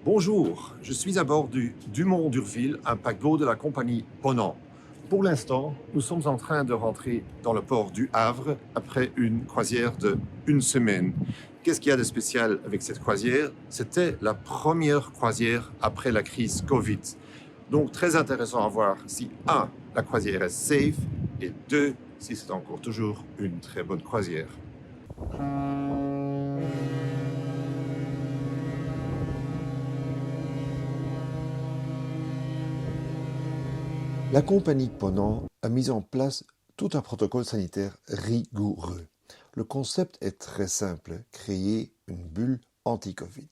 Bonjour, je suis à bord du Dumont d'Urville, un paquebot de la compagnie Ponant. Pour l'instant, nous sommes en train de rentrer dans le port du Havre après une croisière de une semaine. Qu'est-ce qu'il y a de spécial avec cette croisière? C'était la première croisière après la crise Covid. Donc très intéressant à voir si un, la croisière est safe et deux, si c'est encore toujours une très bonne croisière. La compagnie Ponant a mis en place tout un protocole sanitaire rigoureux. Le concept est très simple, créer une bulle anti-Covid.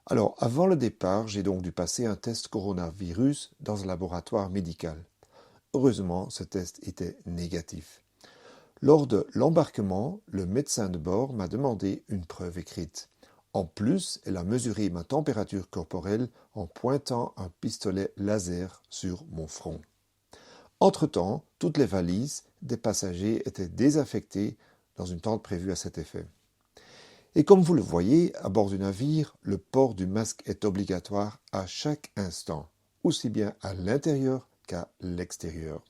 Alors, avant le départ, j'ai donc dû passer un test coronavirus dans un laboratoire médical. Heureusement, ce test était négatif. Lors de l'embarquement, le médecin de bord m'a demandé une preuve écrite. En plus, elle a mesuré ma température corporelle en pointant un pistolet laser sur mon front. Entre-temps, toutes les valises des passagers étaient désaffectées dans une tente prévue à cet effet. Et comme vous le voyez, à bord du navire, le port du masque est obligatoire à chaque instant, aussi bien à l'intérieur qu'à l'extérieur.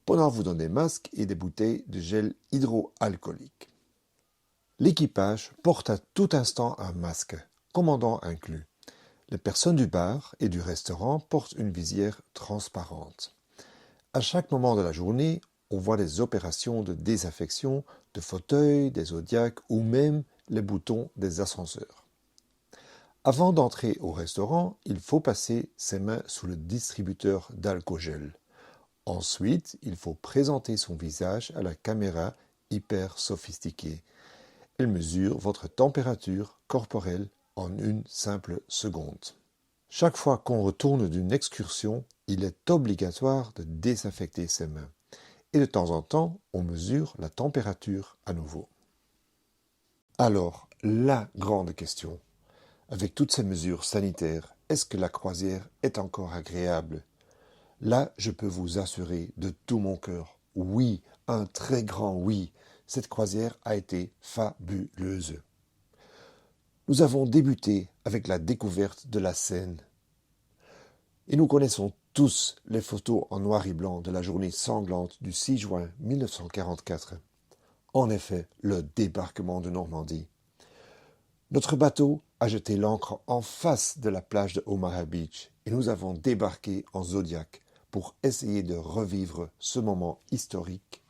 Ponant vous donne des masques et des bouteilles de gel hydroalcoolique. L'équipage porte à tout instant un masque, commandant inclus. Les personnes du bar et du restaurant portent une visière transparente. À chaque moment de la journée, on voit des opérations de désinfection de fauteuils, des zodiacs ou même les boutons des ascenseurs. Avant d'entrer au restaurant, il faut passer ses mains sous le distributeur d'alcogel. Ensuite, il faut présenter son visage à la caméra hyper sophistiquée. Elle mesure votre température corporelle en une simple seconde. Chaque fois qu'on retourne d'une excursion, il est obligatoire de désinfecter ses mains. Et de temps en temps, on mesure la température à nouveau. Alors, la grande question. Avec toutes ces mesures sanitaires, est-ce que la croisière est encore agréable? Là, je peux vous assurer de tout mon cœur, oui, un très grand oui, cette croisière a été fabuleuse. Nous avons débuté avec la découverte de la Seine. Et nous connaissons tous les photos en noir et blanc de la journée sanglante du 6 juin 1944. En effet, le débarquement de Normandie. Notre bateau a jeté l'ancre en face de la plage de Omaha Beach et nous avons débarqué en Zodiac pour essayer de revivre ce moment historique.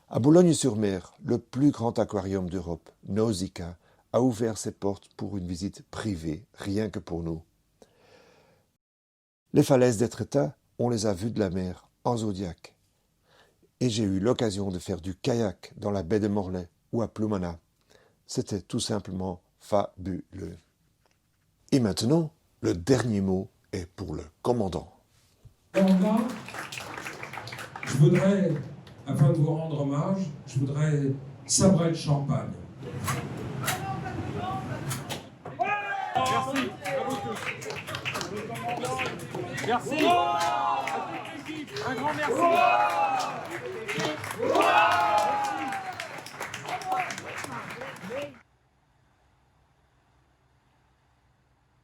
À Boulogne-sur-Mer, le plus grand aquarium d'Europe, Nausicaa, a ouvert ses portes pour une visite privée, rien que pour nous. Les falaises d'Étretat, on les a vues de la mer, en Zodiac. Et j'ai eu l'occasion de faire du kayak dans la baie de Morlaix ou à Plumana. C'était tout simplement fabuleux. Et maintenant, le dernier mot est pour le commandant. Commandant, je voudrais, afin de vous rendre hommage, je voudrais sabrer le champagne. Merci à vous tous. Merci à toute l'équipe. Un grand merci.